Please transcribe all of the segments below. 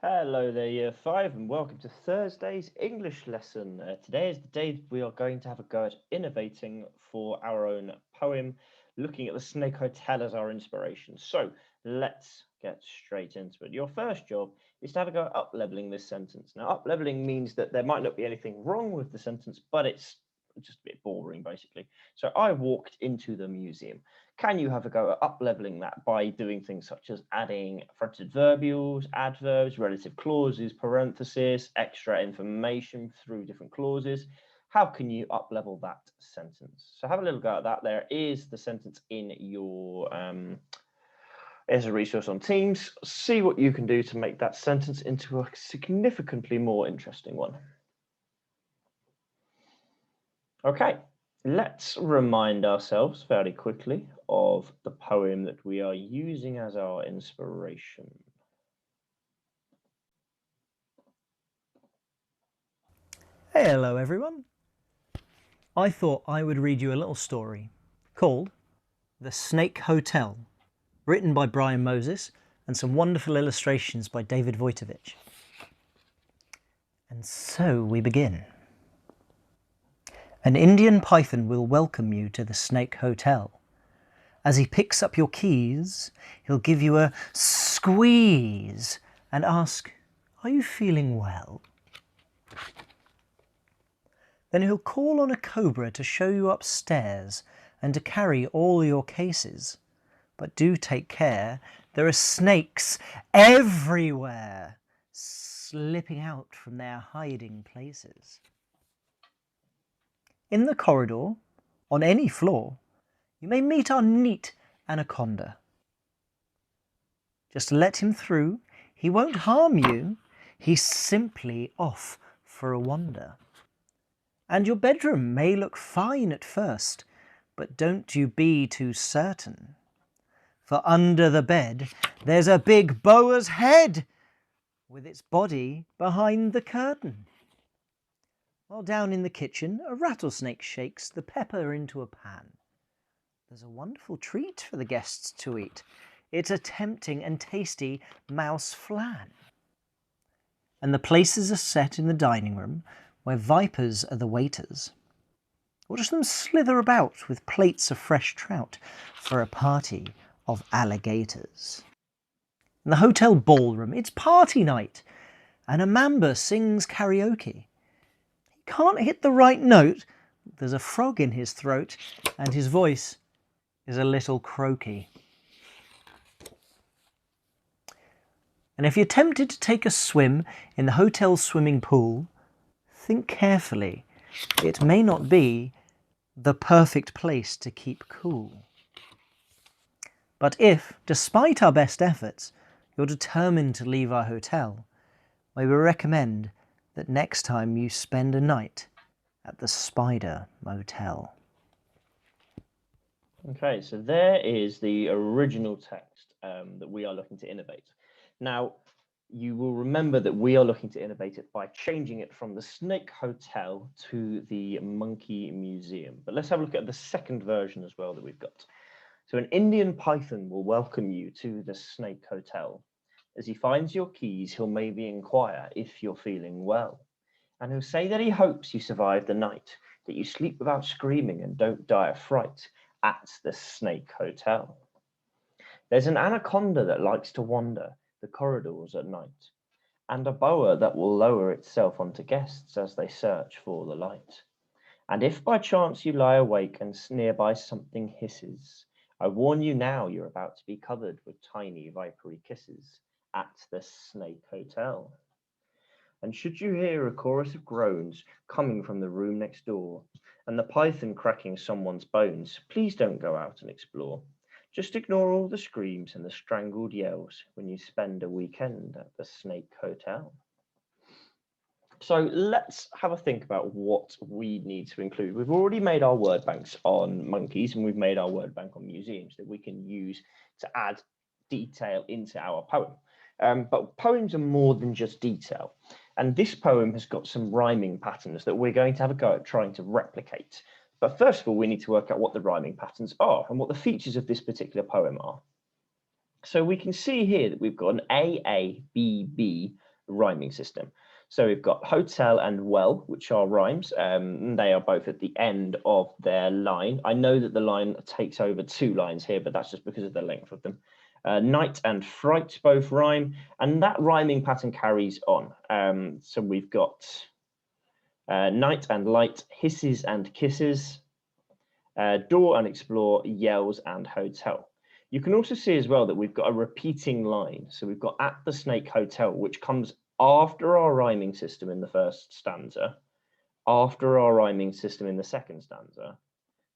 Hello there, Year 5, and welcome to Thursday's English lesson. Today is the day that we are going to have a go at innovating for our own poem, looking at the Snake Hotel as our inspiration. So let's get straight into it. Your first job is to have a go at up-leveling this sentence. Now, up-leveling means that there might not be anything wrong with the sentence, but it's just a bit boring, basically. So I walked into the museum. Can you have a go at up-leveling that by doing things such as adding fronted verbules, adverbs, relative clauses, parentheses, extra information through different clauses? How can you up-level that sentence? So have a little go at that. There is the sentence in your as a resource on Teams. See what you can do to make that sentence into a significantly more interesting one. Okay, let's remind ourselves fairly quickly of the poem that we are using as our inspiration. Hello everyone. I thought I would read you a little story called The Snake Hotel, written by Brian Moses and some wonderful illustrations by David Wojtowicz. And so we begin. An Indian python will welcome you to the Snake Hotel. As he picks up your keys, he'll give you a squeeze and ask, "Are you feeling well?" Then he'll call on a cobra to show you upstairs and to carry all your cases. But do take care, there are snakes everywhere, slipping out from their hiding places. In the corridor, on any floor, you may meet our neat anaconda. Just let him through, he won't harm you, he's simply off for a wander. And your bedroom may look fine at first, but don't you be too certain. For under the bed, there's a big boa's head, with its body behind the curtain. While down in the kitchen, a rattlesnake shakes the pepper into a pan. There's a wonderful treat for the guests to eat. It's a tempting and tasty mouse flan. And the places are set in the dining room, where vipers are the waiters. Watch them slither about with plates of fresh trout for a party of alligators. In the hotel ballroom, it's party night, and a mamba sings karaoke. He can't hit the right note, there's a frog in his throat, and his voice is a little croaky. And if you're tempted to take a swim in the hotel swimming pool, think carefully. It may not be the perfect place to keep cool. But if, despite our best efforts, you're determined to leave our hotel, we will recommend that next time you spend a night at the Spider Motel. Okay, so there is the original text that we are looking to innovate. Now, you will remember that we are looking to innovate it by changing it from the Snake Hotel to the Monkey Museum. But let's have a look at the second version as well that we've got. So an Indian python will welcome you to the Snake Hotel. As he finds your keys, he'll maybe inquire if you're feeling well. And he'll say that he hopes you survive the night, that you sleep without screaming and don't die of fright at the Snake Hotel. There's an anaconda that likes to wander the corridors at night, and a boa that will lower itself onto guests as they search for the light. And if by chance you lie awake and nearby something hisses, I warn you now you're about to be covered with tiny vipery kisses at the Snake Hotel. And should you hear a chorus of groans coming from the room next door, and the python cracking someone's bones, please don't go out and explore. Just ignore all the screams and the strangled yells when you spend a weekend at the Snake Hotel. So let's have a think about what we need to include. We've already made our word banks on monkeys, and we've made our word bank on museums that we can use to add detail into our poem. But poems are more than just detail. And this poem has got some rhyming patterns that we're going to have a go at trying to replicate. But first of all, we need to work out what the rhyming patterns are and what the features of this particular poem are. So we can see here that we've got an A, A, B, B, rhyming system. So we've got hotel and well, which are rhymes. They are both at the end of their line. I know that the line takes over 2 lines here, but that's just because of the length of them. Night and fright both rhyme, and that rhyming pattern carries on. So we've got night and light, hisses and kisses, door and explore, yells and hotel. You can also see as well that we've got a repeating line. So we've got at the Snake Hotel, which comes after our rhyming system in the first stanza, after our rhyming system in the second stanza,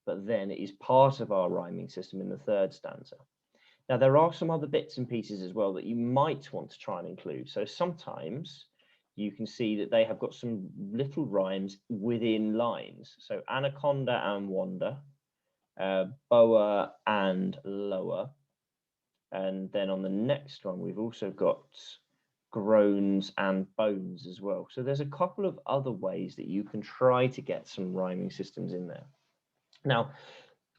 but then it is part of our rhyming system in the third stanza. Now, there are some other bits and pieces as well that you might want to try and include. So sometimes you can see that they have got some little rhymes within lines. So anaconda and wander, boa and lower. And then on the next one, we've also got groans and bones as well. So there's a couple of other ways that you can try to get some rhyming systems in there. Now,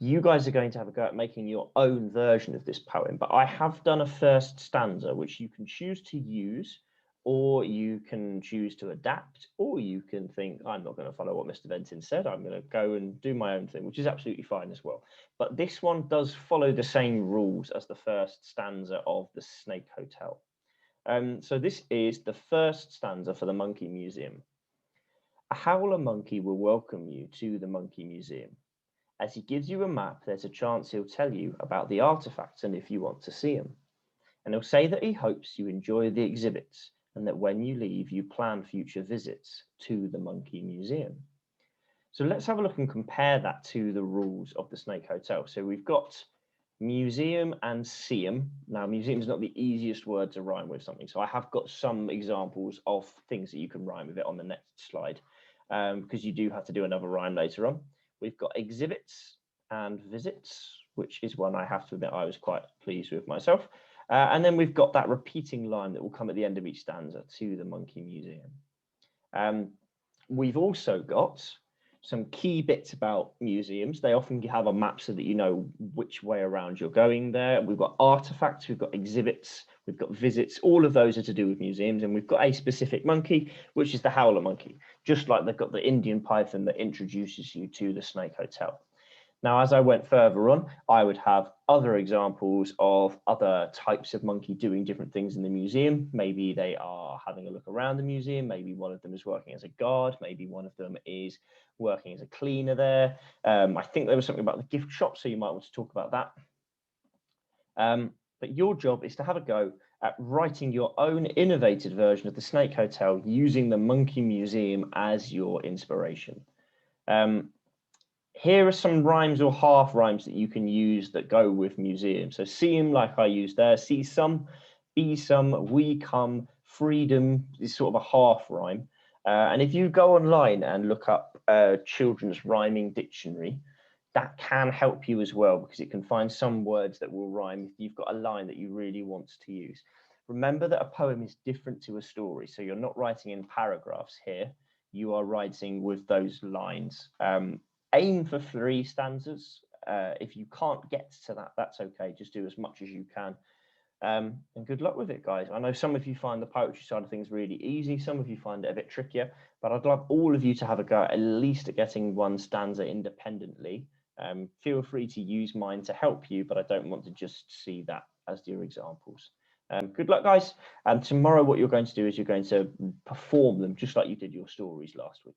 you guys are going to have a go at making your own version of this poem, but I have done a first stanza which you can choose to use, or you can choose to adapt, or you can think, I'm not going to follow what Mr. Venton said, I'm going to go and do my own thing, which is absolutely fine as well. But this one does follow the same rules as the first stanza of the Snake Hotel. So this is the first stanza for the Monkey Museum. A howler monkey will welcome you to the Monkey Museum. As he gives you a map, there's a chance he'll tell you about the artifacts and if you want to see them. And he'll say that he hopes you enjoy the exhibits and that when you leave, you plan future visits to the Monkey Museum. So let's have a look and compare that to the rules of the Snake Hotel. So we've got museum and seum. Now, museum is not the easiest word to rhyme with something. So I have got some examples of things that you can rhyme with it on the next slide, because you do have to do another rhyme later on. We've got exhibits and visits, which is one I have to admit I was quite pleased with myself. And then we've got that repeating line that will come at the end of each stanza, to the Monkey Museum. We've also got some key bits about museums. They often have a map so that you know which way around you're going there. We've got artifacts, we've got exhibits, we've got visits. All of those are to do with museums. And we've got a specific monkey, which is the howler monkey, just like they've got the Indian python that introduces you to the Snake Hotel. Now, as I went further on, I would have other examples of other types of monkey doing different things in the museum. Maybe they are having a look around the museum. Maybe one of them is working as a guard. Maybe one of them is working as a cleaner there. I think there was something about the gift shop, so you might want to talk about that. But your job is to have a go at writing your own innovative version of the Snake Hotel using the Monkey Museum as your inspiration. Here are some rhymes or half rhymes that you can use that go with museum. So seem, like I used there, see some, be some, we come, freedom is sort of a half rhyme. And if you go online and look up Children's Rhyming Dictionary, that can help you as well, because it can find some words that will rhyme if you've got a line that you really want to use. Remember that a poem is different to a story. So you're not writing in paragraphs here. You are writing with those lines. Aim for 3 stanzas. If you can't get to that, that's okay. Just do as much as you can. And good luck with it, guys. I know some of you find the poetry side of things really easy. Some of you find it a bit trickier, but I'd love all of you to have a go at least at getting one stanza independently. Feel free to use mine to help you, but I don't want to just see that as your examples. Good luck, guys. And tomorrow what you're going to do is you're going to perform them just like you did your stories last week.